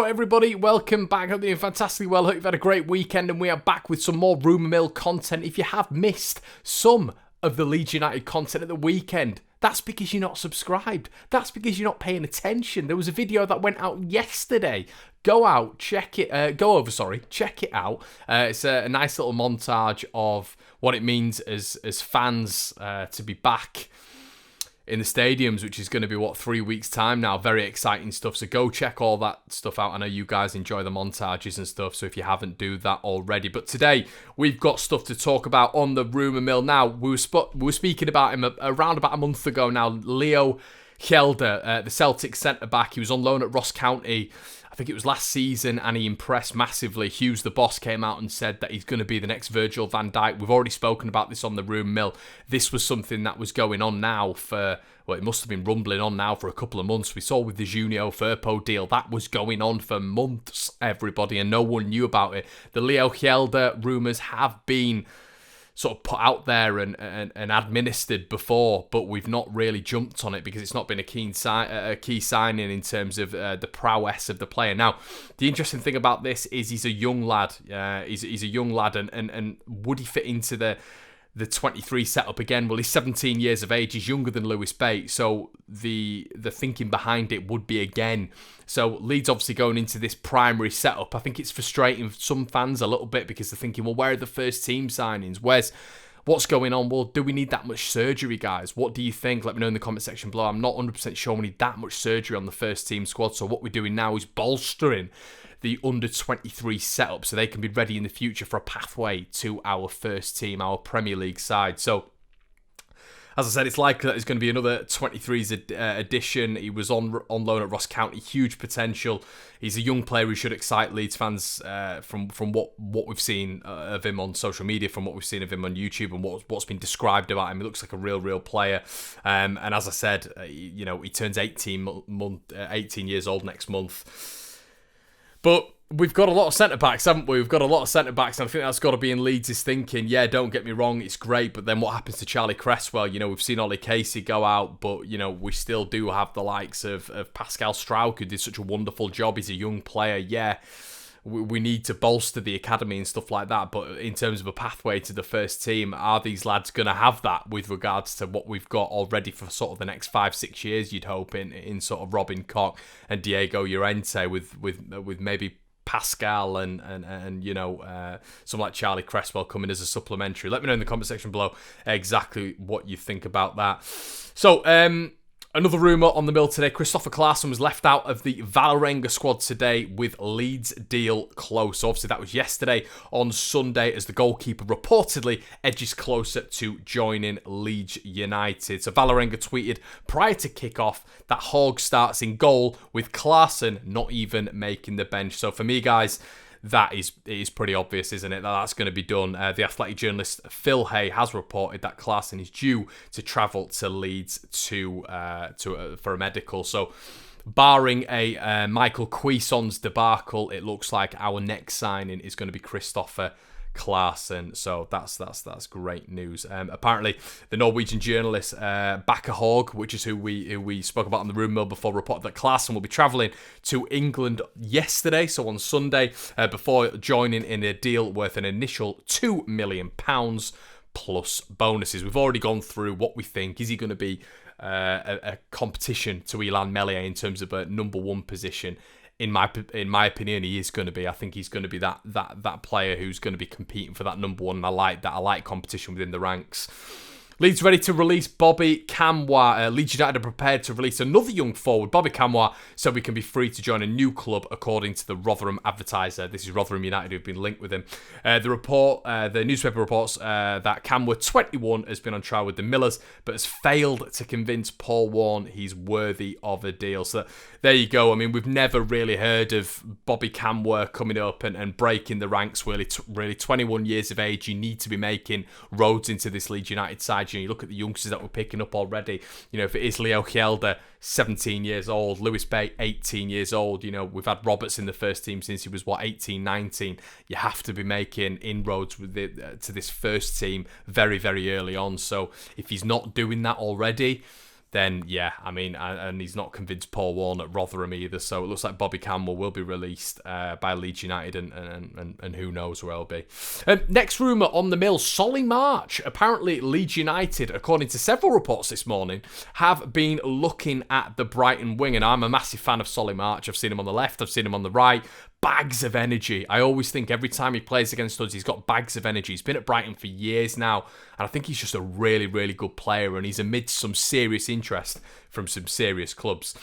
Hello everybody, welcome back. Hope you're doing fantastically well. Hope you've had a great weekend and we are back with some more rumour mill content. If you have missed some of the Leeds United content at the weekend, that's because you're not subscribed. That's because you're not paying attention. There was a video that went out yesterday. Go out, check it, check it out. It's a nice little montage of what it means as fans to be back in the stadiums, which is going to be, 3 weeks' time now. Very exciting stuff. So go check all that stuff out. I know you guys enjoy the montages and stuff, so if you haven't, do that already. But today, we've got stuff to talk about on the rumour mill. Now, we were speaking about him around about a month ago now. Leo Hjelde, the Celtic centre-back. He was on loan at Ross County, I think it was last season, and he impressed massively. Hughes, the boss, came out and said that he's going to be the next Virgil van Dijk. We've already spoken about this on the rumour mill. This was something that was going on now for, it must have been rumbling on now for a couple of months. We saw with the Junio Firpo deal, that was going on for months, everybody, and no one knew about it. The Leo Hjelde rumours have been sort of put out there and administered before, but we've not really jumped on it because it's not been a key signing in terms of the prowess of the player. Now, the interesting thing about this is he's a young lad. He's a young lad, and would he fit into the 23 setup again? Well, he's 17 years of age. He's younger than Lewis Bates, so the thinking behind it would be again. So Leeds obviously going into this primary setup. I think it's frustrating for some fans a little bit because they're thinking, well, where are the first team signings? What's going on? Well, do we need that much surgery, guys? What do you think? Let me know in the comment section below. I'm not 100% sure we need that much surgery on the first team squad. So what we're doing now is bolstering the under-23 setup so they can be ready in the future for a pathway to our first team, our Premier League side. So, as I said, it's likely that there's going to be another 23s edition. He was on loan at Ross County, huge potential. He's a young player who should excite Leeds fans from what we've seen of him on social media, from what we've seen of him on YouTube, and what's been described about him. He looks like a real player. And as I said, he turns 18 years old next month. But we've got a lot of centre-backs, haven't we? We've got a lot of centre-backs, and I think that's got to be in Leeds' thinking. Yeah, don't get me wrong, it's great, but then what happens to Charlie Cresswell? We've seen Ollie Casey go out, but, we still do have the likes of Pascal Struijk, who did such a wonderful job. He's a young player, yeah. We need to bolster the academy and stuff like that, but in terms of a pathway to the first team, are these lads going to have that with regards to what we've got already for sort of the next 5-6 years, you'd hope, in sort of Robin Koch and Diego Llorente with maybe Pascal and someone like Charlie Cresswell coming as a supplementary. Let me know in the comment section below exactly what you think about that. So, another rumour on the mill today. Christopher Klaesson was left out of the Vålerenga squad today with Leeds deal close. So obviously that was yesterday. On Sunday, as the goalkeeper reportedly edges closer to joining Leeds United. So Vålerenga tweeted prior to kickoff that Hogg starts in goal with Klaesson not even making the bench. So for me, guys, that is pretty obvious, isn't it? That's going to be done. The Athletic journalist Phil Hay has reported that Klaesson is due to travel to Leeds for a medical. So, barring a Michael Klaesson's debacle, it looks like our next signing is going to be Christopher Klaesson. So that's great news. Apparently, the Norwegian journalist Bakke Hogg, which is who we spoke about on the rumour mill before, reported that Klaesson will be travelling to England yesterday, so on Sunday, before joining in a deal worth an initial £2 million plus bonuses. We've already gone through what we think. Is he going to be a competition to Illan Meslier in terms of a number one position? In my opinion, he is going to be. I think he's going to be that player who's going to be competing for that number one. And I like that. I like competition within the ranks. Leeds ready to release Bobby Kamwa. Leeds United are prepared to release another young forward, Bobby Kamwa, so we can be free to join a new club, according to the Rotherham Advertiser. This is Rotherham United who've been linked with him. The newspaper reports that Kamwa, 21, has been on trial with the Millers, but has failed to convince Paul Warne he's worthy of a deal. So there you go. I mean, we've never really heard of Bobby Kamwa coming up and breaking the ranks. Really, 21 years of age, you need to be making roads into this Leeds United side. You look at the youngsters that we're picking up already. If it is Leo Hjelde, 17 years old, Lewis Bates, 18 years old. We've had Roberts in the first team since he was 18, 19. You have to be making inroads with to this first team very, very early on. So if he's not doing that already, then yeah, I mean, and he's not convinced Paul Warne at Rotherham either, so it looks like Bobby Campbell will be released by Leeds United, and who knows where he'll be. Next rumour on the mill, Solly March. Apparently Leeds United, according to several reports this morning, have been looking at the Brighton wing, and I'm a massive fan of Solly March. I've seen him on the left, I've seen him on the right. Bags of energy. I always think every time he plays against us, he's got bags of energy. He's been at Brighton for years now, and I think he's just a really, really good player, and he's amidst some serious interest from some serious clubs.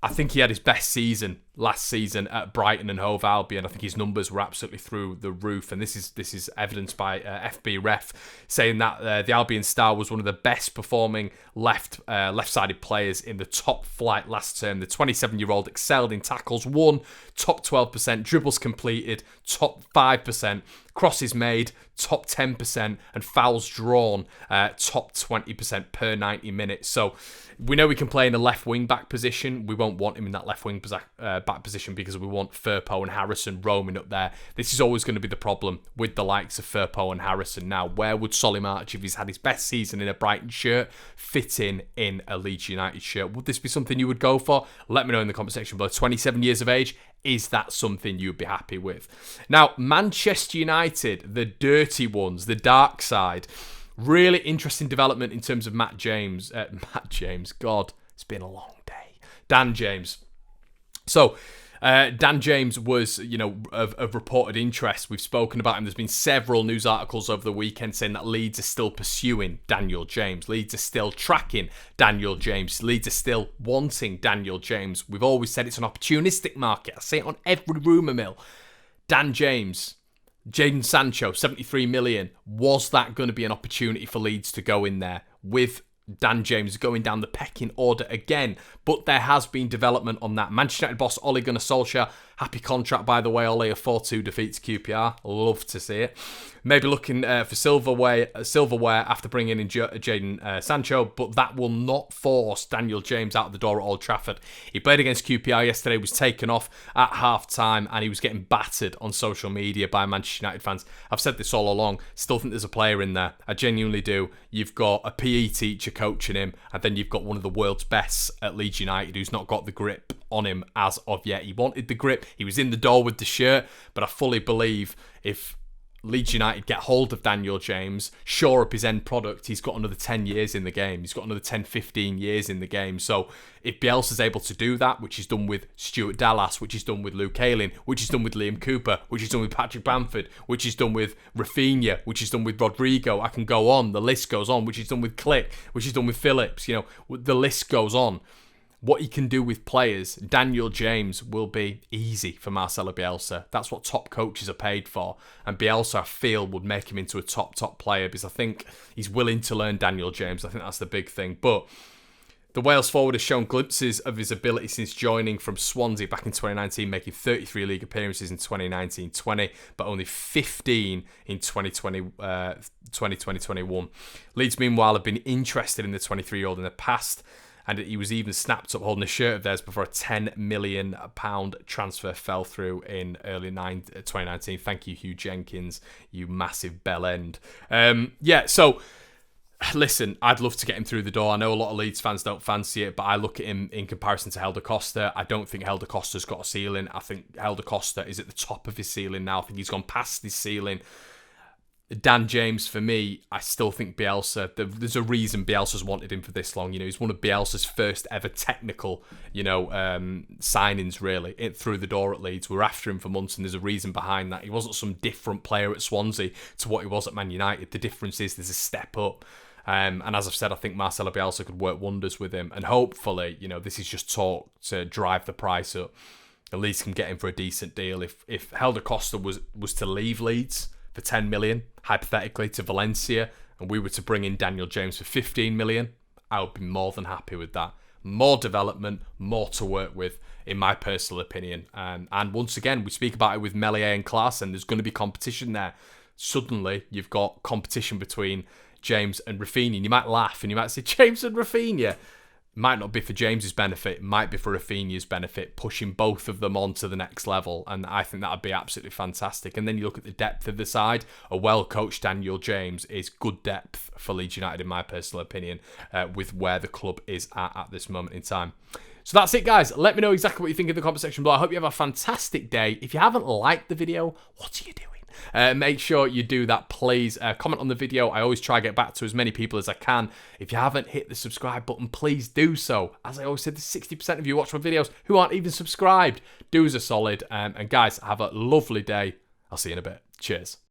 I think he had his best season last season at Brighton and Hove Albion. I think his numbers were absolutely through the roof, and this is evidenced by FB Ref saying that the Albion star was one of the best performing left-sided players in the top flight last term. The 27-year-old excelled in tackles won, top 12%, dribbles completed, top 5%, crosses made, top 10%, and fouls drawn, top 20% per 90 minutes. So we know we can play in the left wing back position. We won't want him in that left wing back position because we want Firpo and Harrison roaming up there. This is always going to be the problem with the likes of Firpo and Harrison. Now, where would Solly March, if he's had his best season in a Brighton shirt, fit in a Leeds United shirt? Would this be something you would go for? Let me know in the comment section below. 27 years of age, is that something you'd be happy with? Now, Manchester United, the dirty ones, the dark side. Really interesting development in terms of Matt James. God, it's been a long day. Dan James. So, Dan James was, of reported interest. We've spoken about him. There's been several news articles over the weekend saying that Leeds are still pursuing Daniel James. Leeds are still tracking Daniel James. Leeds are still wanting Daniel James. We've always said it's an opportunistic market. I say it on every rumour mill. Dan James, Jadon Sancho, 73 million. Was that going to be an opportunity for Leeds to go in there with Dan James going down the pecking order again? But there has been development on that. Manchester United boss Ole Gunnar Solskjaer, happy contract by the way, Ole, a 4-2 defeat to QPR. Love to see it. Maybe looking for silverware after bringing in Jadon Sancho, but that will not force Daniel James out of the door at Old Trafford. He played against QPR yesterday, was taken off at half-time, and he was getting battered on social media by Manchester United fans. I've said this all along, still think there's a player in there. I genuinely do. You've got a PE teacher coaching him, and then you've got one of the world's best at Leeds United who's not got the grip on him as of yet. He wanted the grip, he was in the door with the shirt, but I fully believe if Leeds United get hold of Daniel James, shore up his end product, he's got another 10 years in the game. He's got another 10, 15 years in the game. So if Bielsa's able to do that, which he's done with Stuart Dallas, which he's done with Luke Ayling, which he's done with Liam Cooper, which he's done with Patrick Bamford, which he's done with Rafinha, which he's done with Rodrigo, I can go on, the list goes on, which he's done with Click, which he's done with Phillips, the list goes on. What he can do with players, Daniel James will be easy for Marcelo Bielsa. That's what top coaches are paid for. And Bielsa, I feel, would make him into a top player because I think he's willing to learn Daniel James. I think that's the big thing. But the Wales forward has shown glimpses of his ability since joining from Swansea back in 2019, making 33 league appearances in 2019-20, but only 15 in 2020-21. Leeds, meanwhile, have been interested in the 23-year-old in the past, and he was even snapped up holding a shirt of theirs before a £10 million transfer fell through in early 2019. Thank you, Hugh Jenkins, you massive bell end. So listen, I'd love to get him through the door. I know a lot of Leeds fans don't fancy it, but I look at him in comparison to Hjelde Costa. I don't think Hjelde Costa's got a ceiling. I think Hjelde Costa is at the top of his ceiling now. I think he's gone past his ceiling. Dan James, for me, I still think Bielsa, there's a reason Bielsa's wanted him for this long. He's one of Bielsa's first ever technical, signings, really, through the door at Leeds. We're after him for months, and there's a reason behind that. He wasn't some different player at Swansea to what he was at Man United. The difference is there's a step up. And as I've said, I think Marcelo Bielsa could work wonders with him. And hopefully, this is just talk to drive the price up. At least can get him for a decent deal. If Hjelde Costa was to leave Leeds for 10 million, hypothetically, to Valencia, and we were to bring in Daniel James for 15 million, I would be more than happy with that. More development, more to work with, in my personal opinion. And once again, we speak about it with Meslier and Klaesson. There's going to be competition there. Suddenly, you've got competition between James and Rafinha. And you might laugh and you might say, James and Rafinha. might not be for James's benefit, it might be for Rafinha's benefit, pushing both of them on to the next level, and I think that would be absolutely fantastic. And then you look at the depth of the side, a well-coached Daniel James is good depth for Leeds United, in my personal opinion, with where the club is at this moment in time. So that's it, guys. Let me know exactly what you think in the comment section below. I hope you have a fantastic day. If you haven't liked the video, what are you doing? Make sure you do that, please. Comment on the video. I always try to get back to as many people as I can. If you haven't hit the subscribe button, please do so. As I always said, there's 60% of you watch my videos who aren't even subscribed. Do us a solid. And guys, have a lovely day. I'll see you in a bit. Cheers.